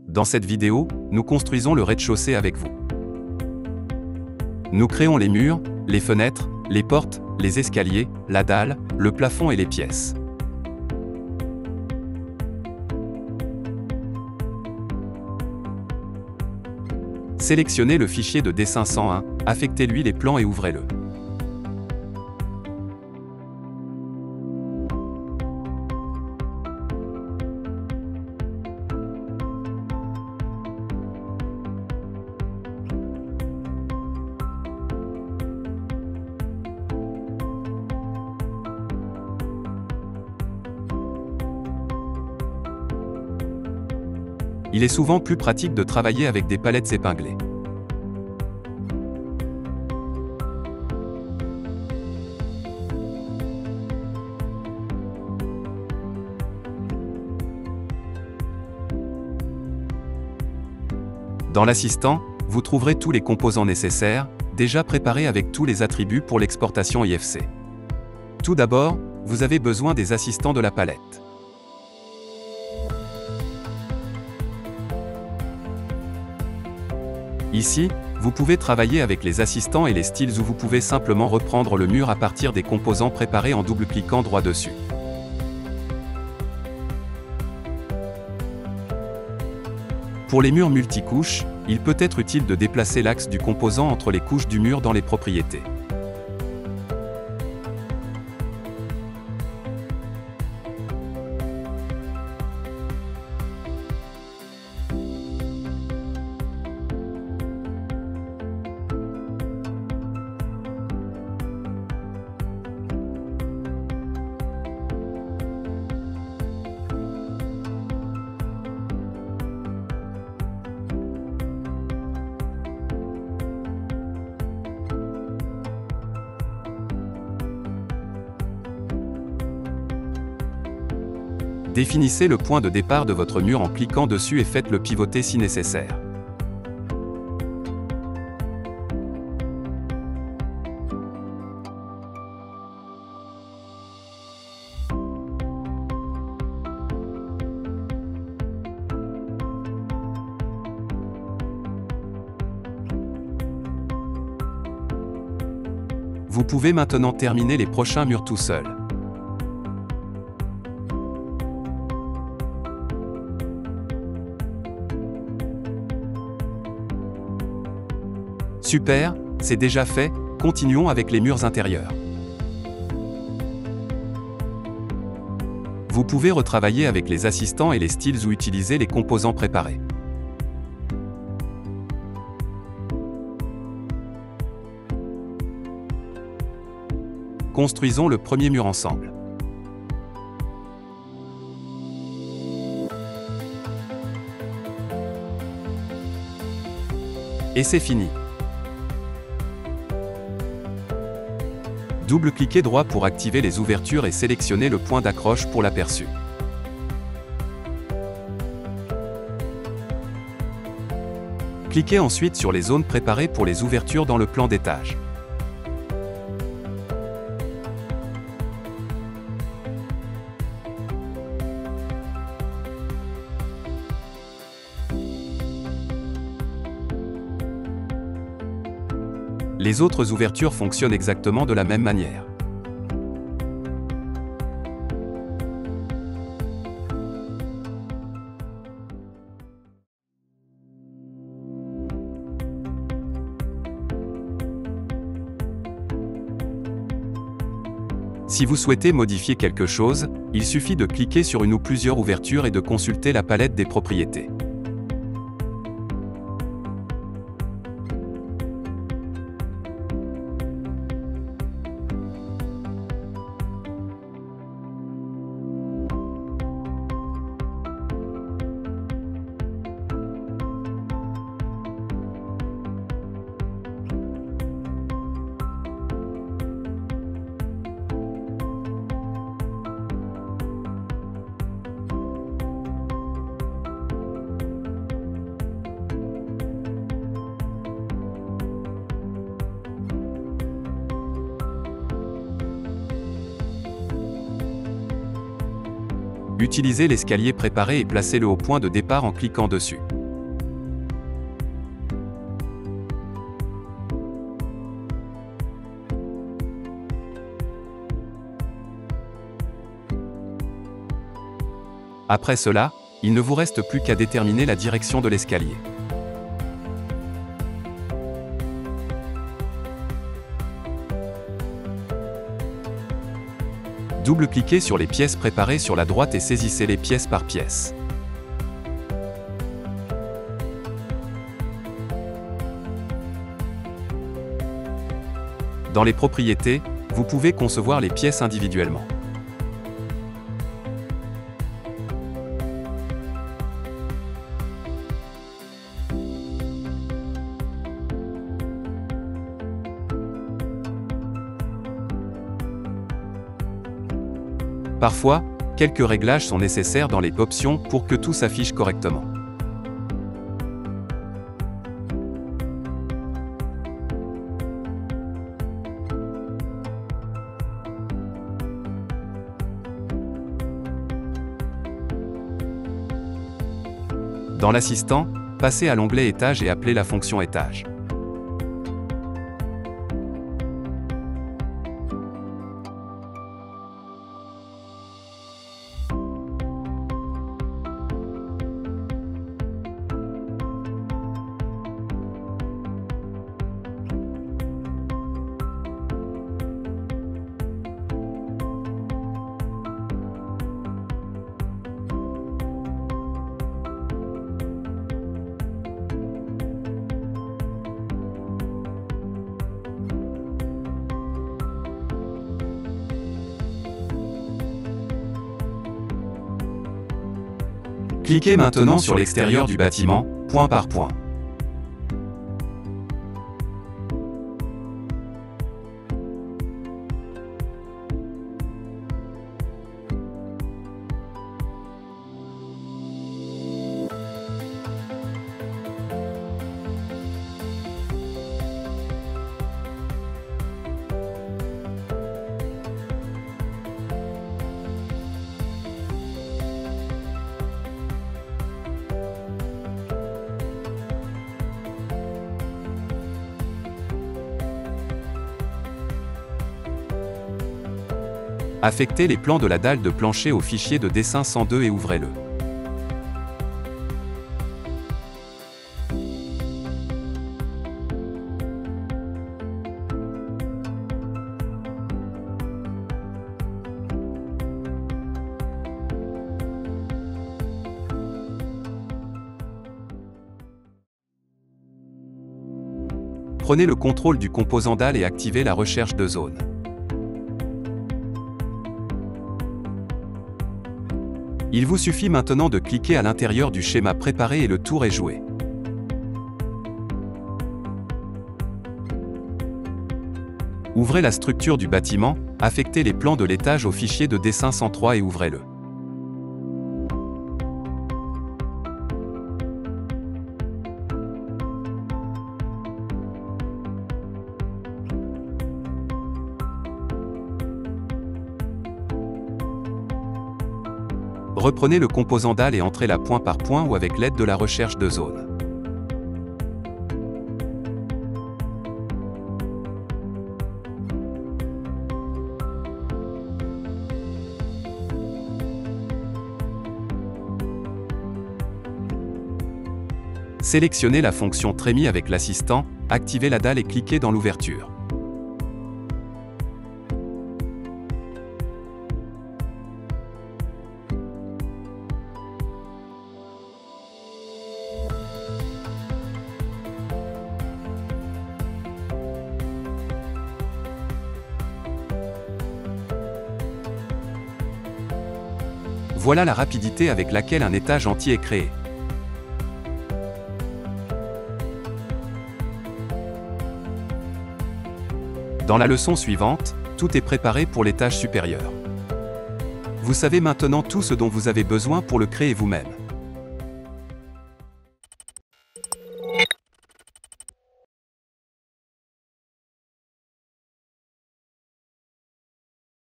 Dans cette vidéo, nous construisons le rez-de-chaussée avec vous. Nous créons les murs, les fenêtres, les portes, les escaliers, la dalle, le plafond et les pièces. Sélectionnez le fichier de dessin 101, affectez-lui les plans et ouvrez-le. Il est souvent plus pratique de travailler avec des palettes épinglées. Dans l'assistant, vous trouverez tous les composants nécessaires, déjà préparés avec tous les attributs pour l'exportation IFC. Tout d'abord, vous avez besoin des assistants de la palette. Ici, vous pouvez travailler avec les assistants et les styles ou vous pouvez simplement reprendre le mur à partir des composants préparés en double-cliquant droit dessus. Pour les murs multicouches, il peut être utile de déplacer l'axe du composant entre les couches du mur dans les propriétés. Définissez le point de départ de votre mur en cliquant dessus et faites-le pivoter si nécessaire. Vous pouvez maintenant terminer les prochains murs tout seul. Super, c'est déjà fait, continuons avec les murs intérieurs. Vous pouvez retravailler avec les assistants et les styles ou utiliser les composants préparés. Construisons le premier mur ensemble. Et c'est fini. Double-cliquez droit pour activer les ouvertures et sélectionnez le point d'accroche pour l'aperçu. Cliquez ensuite sur les zones préparées pour les ouvertures dans le plan d'étage. Les autres ouvertures fonctionnent exactement de la même manière. Si vous souhaitez modifier quelque chose, il suffit de cliquer sur une ou plusieurs ouvertures et de consulter la palette des propriétés. Utilisez l'escalier préparé et placez-le au point de départ en cliquant dessus. Après cela, il ne vous reste plus qu'à déterminer la direction de l'escalier. Double-cliquez sur les pièces préparées sur la droite et saisissez-les pièce par pièce. Dans les propriétés, vous pouvez concevoir les pièces individuellement. Parfois, quelques réglages sont nécessaires dans les options pour que tout s'affiche correctement. Dans l'assistant, passez à l'onglet Étage et appelez la fonction Étage. Cliquez maintenant sur l'extérieur du bâtiment, point par point. Affectez les plans de la dalle de plancher au fichier de dessin 102 et ouvrez-le. Prenez le contrôle du composant dalle et activez la recherche de zone. Il vous suffit maintenant de cliquer à l'intérieur du schéma préparé et le tour est joué. Ouvrez la structure du bâtiment, affectez les plans de l'étage au fichier de dessin 103 et ouvrez-le. Reprenez le composant dalle et entrez-la point par point ou avec l'aide de la recherche de zone. Sélectionnez la fonction trémie avec l'assistant, activez la dalle et cliquez dans l'ouverture. Voilà la rapidité avec laquelle un étage entier est créé. Dans la leçon suivante, tout est préparé pour l'étage supérieur. Vous savez maintenant tout ce dont vous avez besoin pour le créer vous-même.